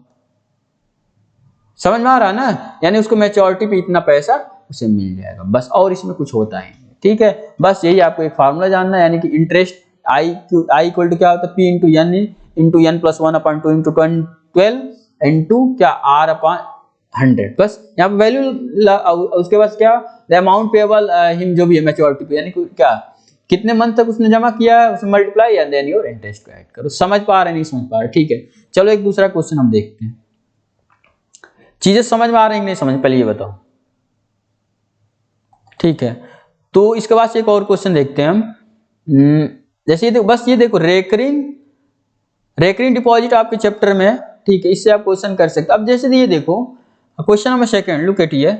समझ में आ रहा ना, यानी उसको मैच्योरिटी पे इतना पैसा उसे मिल जाएगा बस, और इसमें कुछ होता है, ठीक है। बस यही आपको एक फार्मूला जानना है, यानी कि इंटरेस्ट आई इक्वल टू क्या होता है, P into N plus 1/2 into 12 into क्या आर अपॉन 100, बस यहाँ पे वैल्यू, उसके बाद क्या द अमाउंट पेएबल हिम, जो भी है मैच्योरिटी पे, यानी क्या कितने मंथ तक उसने जमा किया है उसे multiply and then your interest को ऐड करो। समझ पा रहे नहीं समझ पा रहे, ठीक है। चलो एक दूसरा क्वेश्चन हम देखते हैं, चीजें समझ में आ रही नहीं समझ, पहले ये बताओ, ठीक है। तो इसके बाद से एक और क्वेश्चन देखते हैं हम, जैसे ये देखो, बस ये देखो रेकरिंग डिपॉजिट आपके चैप्टर में है, ठीक है, इससे आप क्वेश्चन कर सकते। अब जैसे ये देखो question number second, look at here,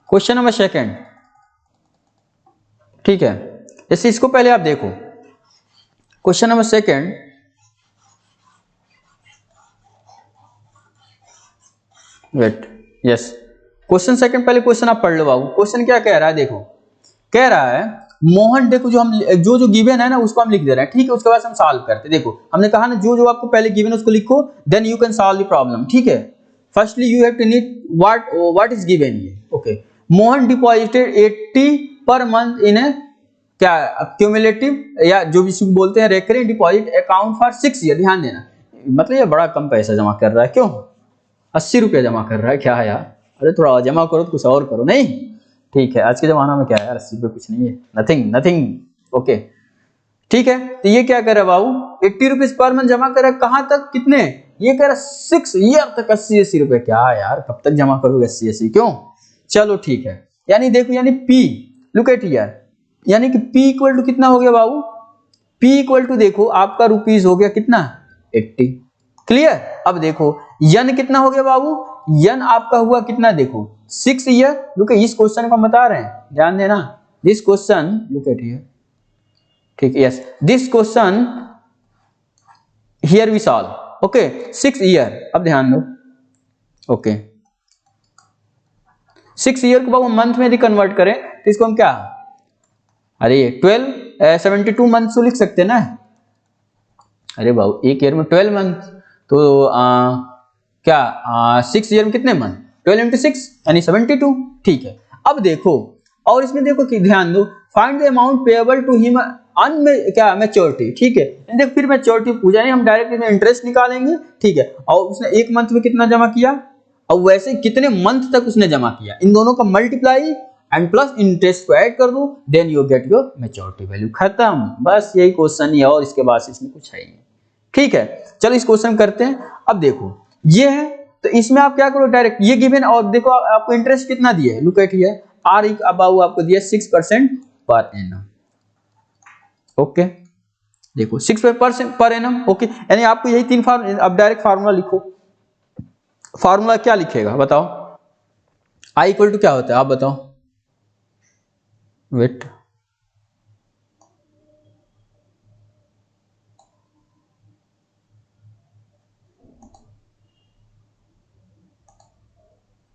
question number second, ठीक है। जैसे इसको पहले आप देखो, question number second, wait, yes, question second, पहले क्वेश्चन आप पढ़ लो बाबू। क्वेश्चन क्या कह रहा है, देखो कह रहा है मोहन, देखो जो हम जो गिवन है ना उसको हम लिख दे रहे हैं, ठीक है। उसके बाद हम सॉल्व करते, देखो हमने कहा ना जो आपको पहले गिवन है उसको लिखो, then you can solve the problem, ठीक है। Firstly you have to need what is given here, okay. Mohan deposited 80 per month in क्या क्यूमुलेटिव, या जो भी बोलते हैं recurring deposit account for 6 year, ध्यान देना, मतलब ये बड़ा कम पैसा जमा कर रहा है, क्यों 80 रुपया जमा कर रहा है, क्या है यार, अरे थोड़ा और जमा करो तो कुछ और करो, नहीं, ठीक है। आज के जमाना में क्या है यार, 80 रुपये कुछ नहीं है, नथिंग नथिंग, ओके, ठीक है। तो ये क्या कर रहा है बाबू, 80 रुपीज पर मंथ जमा कर रहा है, कहां तक, कितने, ये कह रहा 6 ईयर तक 80 रुपए, क्या यार कब तक जमा करोगे 80, क्यों, चलो ठीक है। यानी देखो, यानी पी, लुक एट हियर, यानी कि पी इक्वल टू कितना हो गया बाबू, पी इक्वल टू देखो आपका रुपीज हो गया कितना 80, क्लियर। अब देखो यन कितना हो गया बाबू, यन आपका हुआ कितना, देखो 6 ईयर, लुक इस क्वेश्चन को हम बता रहे हैं, ध्यान देना, this question, look at here, ठीक है, yes, this question here we solve, okay, 6 year, अब ध्यान दो, ओके, 6 ईयर को बाबू मंथ में यदि कन्वर्ट करें तो इसको हम क्या, अरे 72 मंथ तो लिख सकते हैं ना, अरे बाबू एक ईयर में 12 मंथ, तो क्या 6 ईयर में कितने मंथ, 12 इंटू 6 यानी 72, ठीक है। अब देखो, और इसमें देखो कि ध्यान दो, find the amount payable to him क्या मैच्योरिटी, ठीक है। देखो फिर मैच्योरिटी पूछा नहीं, हम डायरेक्ट इसमें इंटरेस्ट निकालेंगे, ठीक है। और उसने एक मंथ में कितना जमा किया, और वैसे कितने मंथ तक उसने जमा किया, इन दोनों का मल्टीप्लाई एंड प्लस इंटरेस्ट को ऐड कर दो, then you get your maturity value, खत्म, बस यही क्वेश्चन ही है, और इसके बाद इसमें कुछ है ही नहीं, ठीक है। चलो इस क्वेश्चन करते हैं। अब देखो ये है, तो इसमें आप क्या करो, डायरेक्ट ये गिवन, और देखो आपको इंटरेस्ट कितना दिया है, लुक एट हियर, आर अबाउ आपको दिया 6% पर एनम, ओके, देखो 6% पर एनम, ओके, यानी आपको यही तीन फार्मूला, अब डायरेक्ट फार्मूला लिखो, फार्मूला क्या लिखेगा बताओ, आई इक्वल टू क्या होता है आप बताओ, वेट,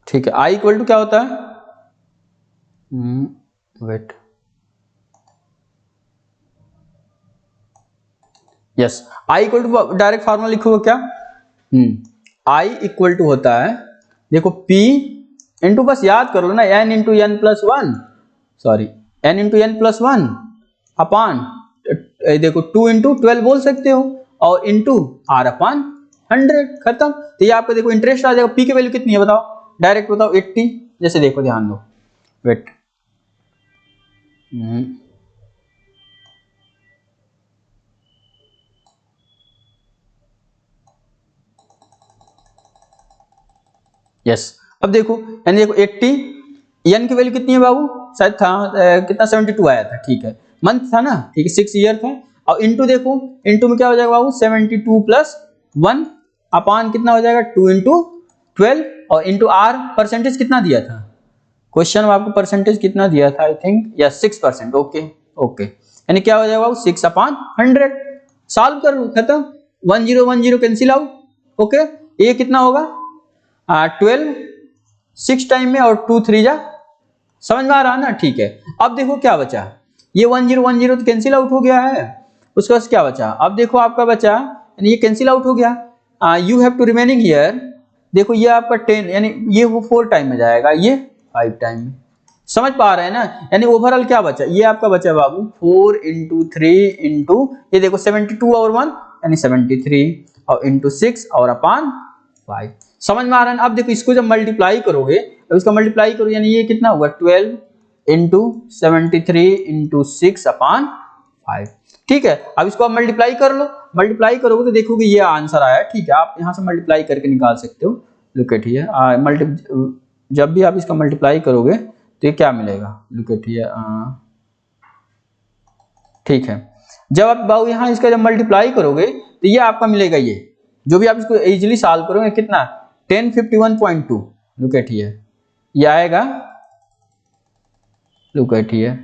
ठीक है, आई इक्वल टू क्या होता है, wait, yes, I equal to direct formula लिखोगे क्या, आई इक्वल टू होता है, देखो P इंटू, बस याद कर लो ना, n into N plus one, sorry n into N plus one upon, देखो 2 इंटू 12 बोल सकते हो, और इंटू आर अपान 100, खत्म। तो ये आपको देखो इंटरेस्ट आ जाएगा, P की वैल्यू कितनी है बताओ, डायरेक्ट बताओ 80, जैसे देखो ध्यान दो, वेट, यस। अब देखो यानी देखो 80 एन की वैल्यू कितनी है बाबू, शायद था कितना 72 आया था, ठीक है मंथ था ना, ठीक है 6 ईयर था। और इंटू देखो, इंटू में क्या हो जाएगा बाबू 72 प्लस 1 अपान कितना हो जाएगा 2 इंटू 12 और इंटू आर परसेंटेज कितना दिया था, क्वेश्चन में आपको परसेंटेज कितना दिया था, आई थिंक या 6%। ओके ओके, यानी क्या हो जाएगा बाबू 6 अपान 100। सॉल्व कर लो, खत्म, 1010 कैंसिल आउट। ओके, ये कितना होगा 12 6 टाइम में और 2 3 जा, समझ में आ रहा है ना, ठीक है। अब देखो क्या बचा, ये 1010 तो कैंसिल आउट हो गया है, उसके बाद क्या बचा, अब देखो आपका बचा, यानी ये कैंसिल आउट हो गया, you have to remaining here, देखो ये आपका 10 यानी ये वो 4 टाइम में जाएगा, ये 5 टाइम में, समझ पा रहे हैं ना। यानी ओवरऑल क्या बचा, ये आपका बचा बाबू 4 इंटू 3 इंटू ये देखो 72 और 1 यानी 73 और इंटू 6 और अपान 5, समझ में आ रहा है ना। अब देखो इसको जब मल्टीप्लाई करोगे, अब इसका मल्टीप्लाई करो यानी ये कितना होगा 12 इंटू 73 इंटू 6 अपान 5, ठीक है। अब इसको आप मल्टीप्लाई कर लो, मल्टीप्लाई करोगे तो देखोगे ये आंसर आया, ठीक है। आप यहाँ से मल्टीप्लाई करके निकाल सकते हो, लुक एट हियर, जब भी आप इसका मल्टीप्लाई करोगे तो ये क्या मिलेगा, लुक एट हियर, ठीक है। जब आप बाबू यहाँ इसका जब मल्टीप्लाई करोगे तो ये आपका मिलेगा, ये जो भी आप इसको इजीली सॉल्व करोगे कितना 1051.2, लुक एट हियर, ये आएगा, लुक एट हियर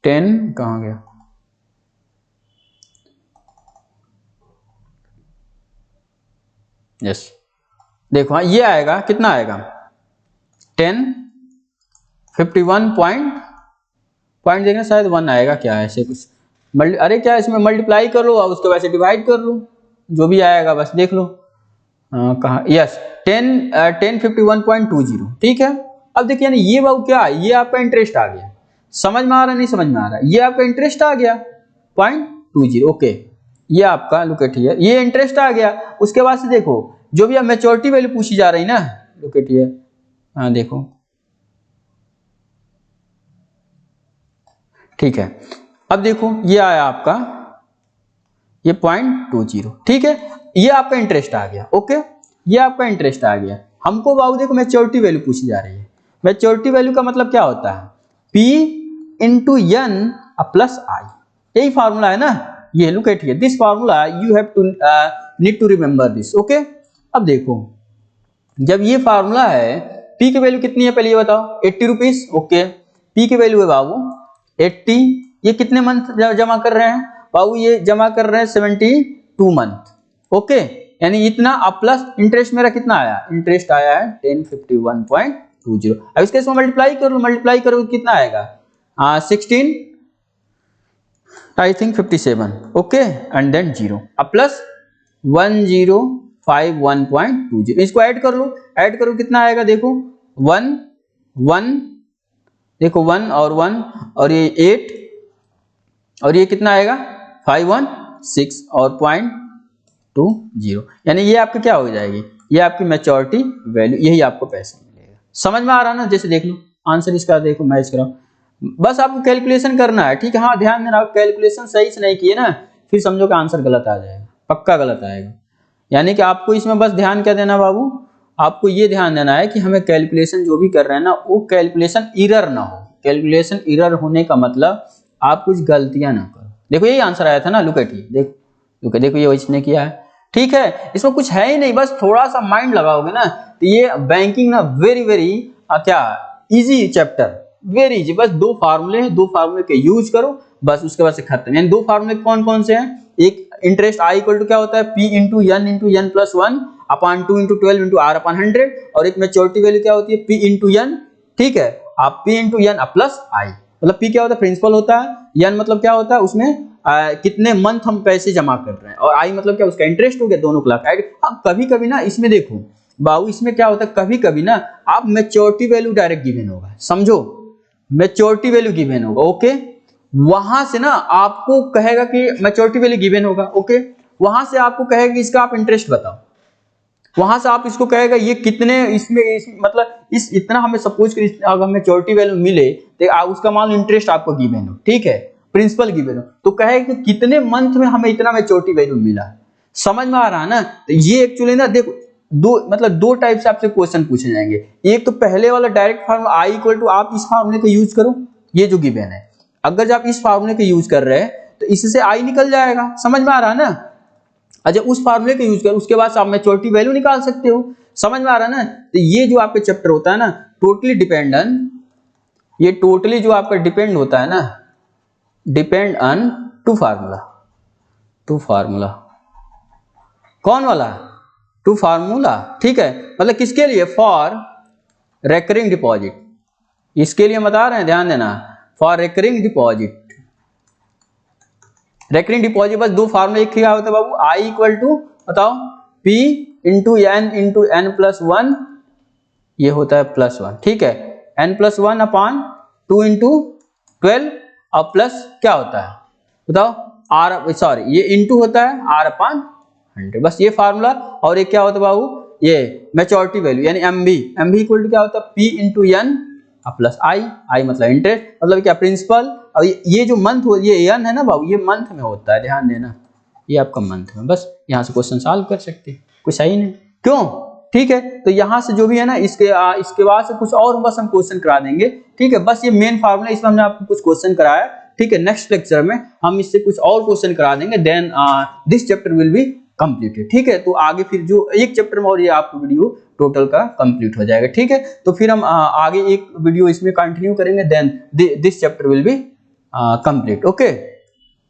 10 कहाँ गया, यस देखो हाँ ये आएगा, कितना आएगा 1051 पॉइंट देखना शायद 1 आएगा, क्या है ऐसे कुछ, अरे क्या इसमें मल्टीप्लाई कर लो और उसको वैसे डिवाइड कर लो, जो भी आएगा बस देख लो कहाँ, यस 1051.20, ठीक है। अब देखिए यानी ये बाबू क्या है, ये आपका इंटरेस्ट आ गया, समझ में आ रहा है नहीं समझ में आ रहा है, ये आपका इंटरेस्ट आ गया 0.20, ओके, ये आपका लुक एट हियर, ये इंटरेस्ट आ गया। उसके बाद से देखो जो भी अब मैच्योरिटी वैल्यू पूछी जा रही ना, लुक एट हियर, हाँ देखो, ठीक है। अब देखो ये आया आपका ये 0.20, ठीक है, ये आपका इंटरेस्ट आ गया, ओके, ये आपका इंटरेस्ट आ गया। हमको बाबू देखो मैच्योरिटी वैल्यू पूछी जा रही है, मैच्योरिटी वैल्यू का मतलब क्या होता है P into N plus I, यही फार्मूला है ना, ये look at here, this formula you have to need to remember this, okay. अब देखो जब ये फार्मूला है, P की वैल्यू कितनी है पहले ये बताओ 80 रुपीज, ओके, P की वैल्यू है बाबू 80, ये कितने मंथ जमा कर रहे हैं बाबू, ये जमा कर रहे हैं 72 मंथ, ओके, यानी इतना, अब प्लस इंटरेस्ट मेरा कितना आया, इंटरेस्ट आया है 1051.20। अब इसके इसमें मल्टीप्लाई कर लो, मल्टीप्लाई करो कितना आएगा 16 I think 57, okay, and then 0, अब प्लस 1051.20, इसको ऐड कर लो, ऐड करो कितना आएगा देखो 1 1 देखो 1 और 1 और ये 8 और ये कितना आएगा 516 और 0.20, यानी ये आपका क्या हो जाएगी, ये आपकी मैच्योरिटी वैल्यू, यही आपको पैसा मिलेगा। समझ में आ रहा ना, जैसे देख लो आंसर इसका देखो मैच कराओ, बस आपको कैलकुलेशन करना है, ठीक है। हाँ ध्यान देना, कैलकुलेशन सही से नहीं किए ना फिर समझो कि आंसर गलत आ जाएगा, पक्का गलत आएगा। यानी कि आपको इसमें बस ध्यान क्या देना बाबू, आपको ये ध्यान देना है कि हमें कैलकुलेशन जो भी कर रहे हैं ना वो कैलकुलेशन एरर ना हो, कैलकुलेशन एरर होने का मतलब आप कुछ गलतियां ना करो। देखो यही आंसर आया था ना, लुक एट, देखो देखो ये इसने किया है, ठीक है, इसमें कुछ है ही नहीं, बस थोड़ा सा माइंड लगाओगे ना तो ये बैंकिंग ना वेरी वेरी क्या इजी चैप्टर, वेरी इजी, बस 2 फार्मूले हैं, 2 फार्मूले के यूज करो बस, उसके बाद से खत्म। यानी 2 फार्मूले कौन कौन से हैं, एक इंटरेस्ट आई इक्वल टू क्या होता है P into N plus 1 upon 2 into 12 into R upon 100, और एक मैच्योरिटी वैल्यू क्या होती है P इंटू एन, ठीक है, आप P इंटू एन प्लस आई, मतलब P क्या होता है प्रिंसिपल होता है, एन मतलब क्या होता है उसमें कितने मंथ हम पैसे जमा कर रहे हैं, और आई मतलब क्या उसका इंटरेस्ट हो गया, दोनों क्लास ऐड। अब कभी कभी ना इसमें देखो बाबू, इसमें क्या होता है कभी कभी ना आप मैच्योरिटी वैल्यू डायरेक्ट गिवन होगा, समझो मैच्योरिटी वैल्यू गिवन होगा, ओके, वहां से ना आपको कहेगा कि मैच्योरिटी वैल्यू गिवन होगा, ओके, वहां से आपको कहेगा कि इसका आप इंटरेस्ट बताओ, वहां से आप इसको कहेगा ये कितने मतलब इस इतना हमें सपोज कर अगर मैच्योरिटी वैल्यू मिले तो उसका मान लो इंटरेस्ट आपको गिवन हो, ठीक है, प्रिंसिपल गिवन हो, तो कहेगा कि कितने मंथ में हमें इतना मैच्योरिटी वैल्यू मिला, समझ में आ रहा है ना? तो ये एक्चुअली ना देखो दो टाइप से आपसे क्वेश्चन पूछे जाएंगे। एक तो पहले वाला direct formula I equal to, आप इस फार्मूले का यूज करो, ये जो गिवन है, अगर जब आप इस फार्मूले का यूज कर रहे हैं तो इससे आई निकल जाएगा, समझ में आ रहा है ना? अच्छा उस फार्मूले का यूज कर, उसके बाद आप मैच्योरिटी वैल्यू निकाल सकते हो, समझ में आ रहा है ना? तो ये जो आपके चैप्टर होता है ना टोटली डिपेंडेंट, ये टोटली जो आपका डिपेंड होता है ना, डिपेंड ऑन टू फार्मूला, कौन वाला? टू फार्मूला, ठीक है। मतलब किसके लिए? फॉर रेकरिंग डिपॉजिट, इसके लिए बता रहे हैं, ध्यान देना, for recurring deposit. Recurring deposit बस दो फार्मूला एक क्या होता है बाबू, आई इक्वल टू बताओ P into N plus one, ये होता है प्लस वन, ठीक है, n plus one upon 2 into 12 और प्लस क्या होता है बताओ आर, सॉरी ये इंटू होता है आर अपॉन 100, बस ये फार्मूला। और एक क्या होता है बाबू, ये मैच्योरिटी वैल्यू यानी एमबी इक्वल टू क्या होता है पी इंटू एन प्लस आई मतलब इंटरेस्ट, मतलब क्या प्रिंसिपल। और ये जो मंथ हो, ये एन है ना बाबू, ये मंथ में होता है, ध्यान देना, ये आपका मंथ में, बस यहाँ से क्वेश्चन सॉल्व कर सकते हैं, कुछ सही नहीं क्यों, ठीक है। तो यहाँ से जो भी है ना इसके बाद से कुछ और बस हम क्वेश्चन करा देंगे, ठीक है, बस ये मेन फार्मूला, इसमें हमने आपको कुछ क्वेश्चन कराया, ठीक है। नेक्स्ट लेक्चर में हम इससे कुछ और क्वेश्चन करा देंगे, then this chapter will be completed, ठीक है। तो आगे फिर जो एक चैप्टर में और ये आपको वीडियो टोटल का कंप्लीट हो जाएगा, ठीक है। तो फिर हम आगे एक वीडियो इसमें कंटिन्यू करेंगे, then this chapter will be complete, okay,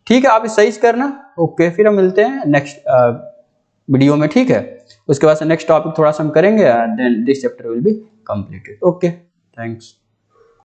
ठीक है। आप सही से करना, ओके। फिर हम मिलते हैं नेक्स्ट वीडियो में, ठीक है। उसके बाद से नेक्स्ट टॉपिक थोड़ा सा हम करेंगे, then this chapter will be completed, okay, thanks.